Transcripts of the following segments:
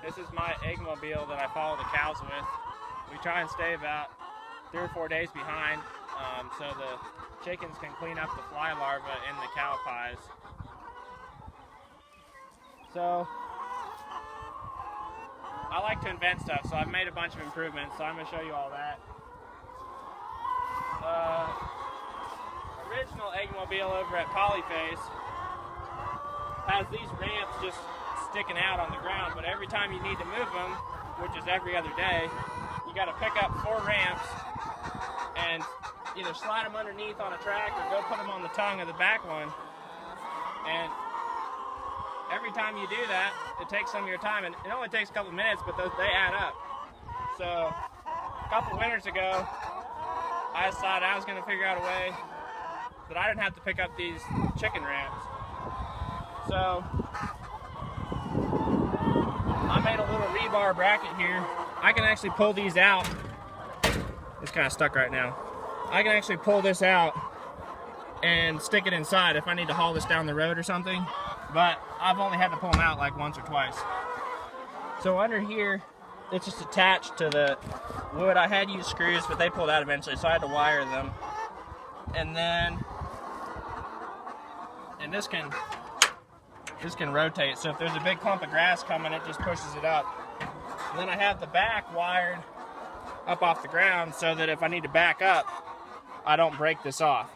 This is my Eggmobile that I follow the cows with. We try and stay about 3 or 4 days behind so the chickens can clean up the fly larvae in the cow pies. So I like to invent stuff, so I've made a bunch of improvements, so I'm going to show you all that. Original Eggmobile over at Polyface has these ramps just sticking out on the ground, but every time you need to move them, which is every other day, you got to pick up 4 ramps and either slide them underneath on a track or go put them on the tongue of the back one. And every time you do that, it takes some of your time, and it only takes a couple minutes, but they add up. So a couple winters ago, I decided I was going to figure out a way that I didn't have to pick up these chicken ramps. So I made a little rebar bracket here. I can actually pull these out. It's kind of stuck right now. I can actually pull this out and stick it inside if I need to haul this down the road or something. But I've only had to pull them out like once or twice. So under here, it's just attached to the wood. I had used screws, but they pulled out eventually, so I had to wire them. And then, and this can rotate. So if there's a big clump of grass coming, it just pushes it up. And then I have the back wired up off the ground so that if I need to back up, I don't break this off.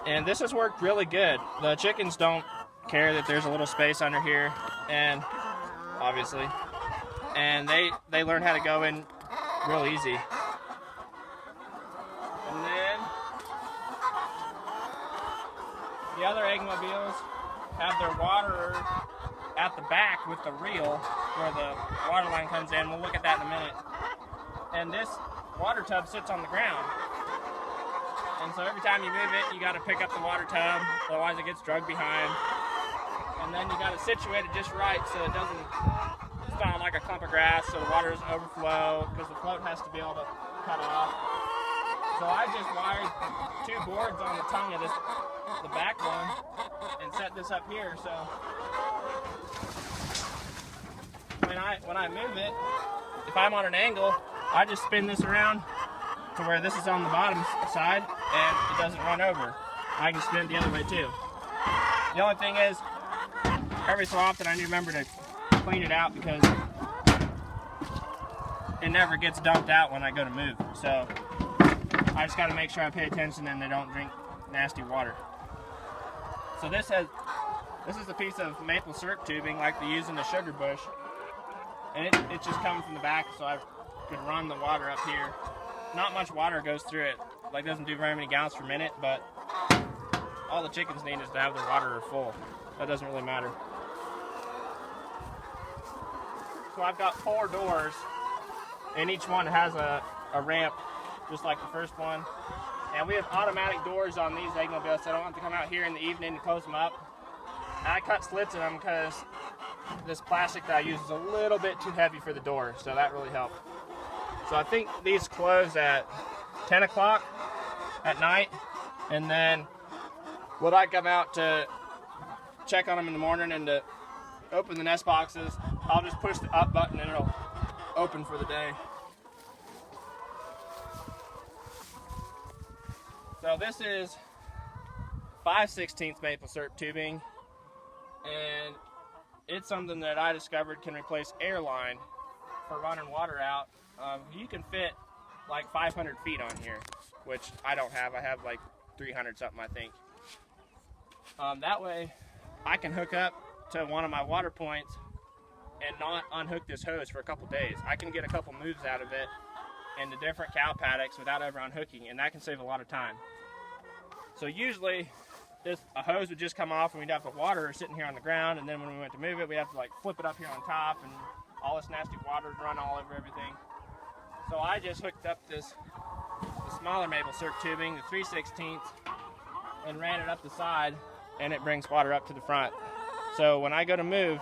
And this has worked really good. The chickens don't care that there's a little space under here, and obviously, and they learn how to go in real easy. And then the other Eggmobiles have their water at the back with the reel where the water line comes in. We'll look at that in a minute. And this water tub sits on the ground. And so every time you move it, you got to pick up the water tub, otherwise it gets dragged behind. And then you got to situate it just right so it doesn't stand like a clump of grass, so the water doesn't overflow, because the float has to be able to cut off. So I just wired 2 boards on the tongue of the back one, and set this up here. So when I move it, if I'm on an angle, I just spin this around to where this is on the bottom side, and it doesn't run over. I can spin it the other way too. The only thing is, every so often I need to remember to clean it out because it never gets dumped out when I go to move. So I just got to make sure I pay attention and they don't drink nasty water. So this is a piece of maple syrup tubing like they use in the sugar bush, and it's just coming from the back, so I could run the water up here. Not much water goes through it, like doesn't do very many gallons per minute, but all the chickens need is to have their water full. That doesn't really matter. So I've got 4 doors, and each one has a ramp, just like the first one. And we have automatic doors on these Eggmobiles, so I don't have to come out here in the evening to close them up. And I cut slits in them because this plastic that I use is a little bit too heavy for the door, so that really helped. So I think these close at 10 o'clock at night, and then when I come out to check on them in the morning and to open the nest boxes, I'll just push the up button and it'll open for the day. So this is 5/16 maple syrup tubing, and it's something that I discovered can replace airline for running water out. You can fit like 500 feet on here, which I don't have. I have like 300 something, I think. That way I can hook up to one of my water points and not unhook this hose for a couple days. I can get a couple moves out of it into different cow paddocks without ever unhooking, and that can save a lot of time. So usually a hose would just come off and we'd have the water sitting here on the ground, and then when we went to move it, we'd have to like flip it up here on top, and all this nasty water would run all over everything. So I just hooked up the smaller maple syrup tubing, the 3/16, and ran it up the side, and it brings water up to the front. So when I go to move,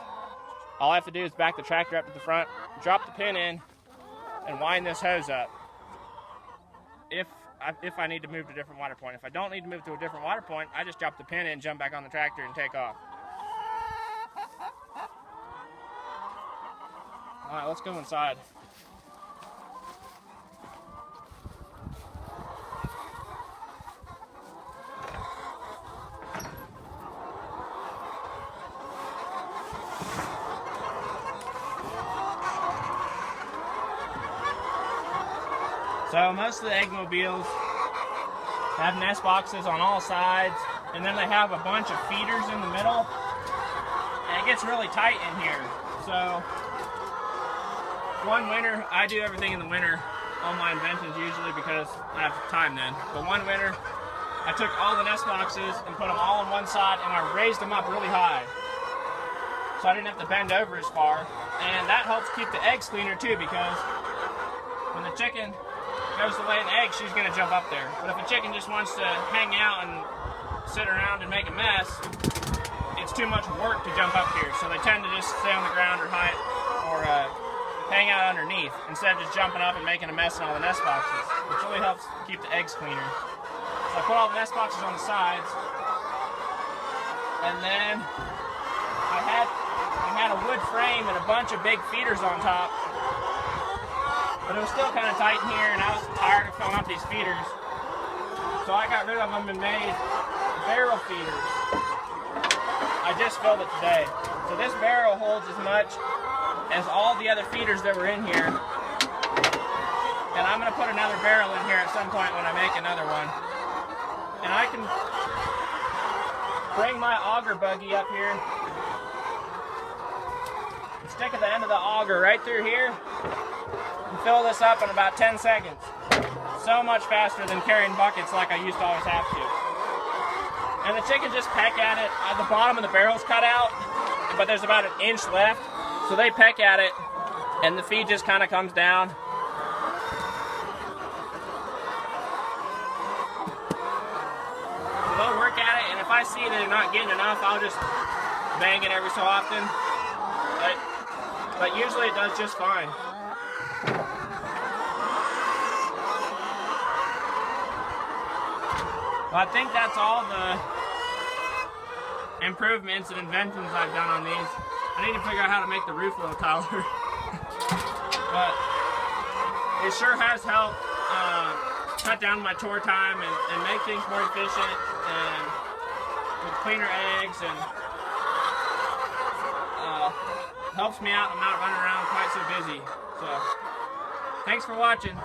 all I have to do is back the tractor up to the front, drop the pin in, and wind this hose up. If I need to move to a different water point. If I don't need to move to a different water point, I just drop the pin in, jump back on the tractor, and take off. All right, let's go inside. So most of the Eggmobiles have nest boxes on all sides, and then they have a bunch of feeders in the middle, and it gets really tight in here. So one winter, I do everything in the winter, all my inventions usually, because I have time then. But one winter, I took all the nest boxes and put them all on one side, and I raised them up really high, so I didn't have to bend over as far. And that helps keep the eggs cleaner too, because when the chicken goes to lay an egg, she's going to jump up there. But if a chicken just wants to hang out and sit around and make a mess, it's too much work to jump up here. So they tend to just stay on the ground or hang out underneath instead of just jumping up and making a mess in all the nest boxes, which really helps keep the eggs cleaner. So I put all the nest boxes on the sides, and then I had a wood frame and a bunch of big feeders on top. But it was still kind of tight in here, and I was tired of filling up these feeders. So I got rid of them and made barrel feeders. I just filled it today. So this barrel holds as much as all the other feeders that were in here. And I'm going to put another barrel in here at some point when I make another one. And I can bring my auger buggy up here and stick at the end of the auger right through here. And fill this up in about 10 seconds. So much faster than carrying buckets like I used to always have to. And the chickens just peck at it. The bottom of the barrel's cut out, but there's about an inch left. So they peck at it, and the feed just kind of comes down. So they'll work at it, and if I see they're not getting enough, I'll just bang it every so often. But usually it does just fine. Well, I think that's all the improvements and inventions I've done on these. I need to figure out how to make the roof a little taller. But it sure has helped cut down my tour time and make things more efficient and with cleaner eggs, and helps me out. I'm not running around quite so busy. So, thanks for watching.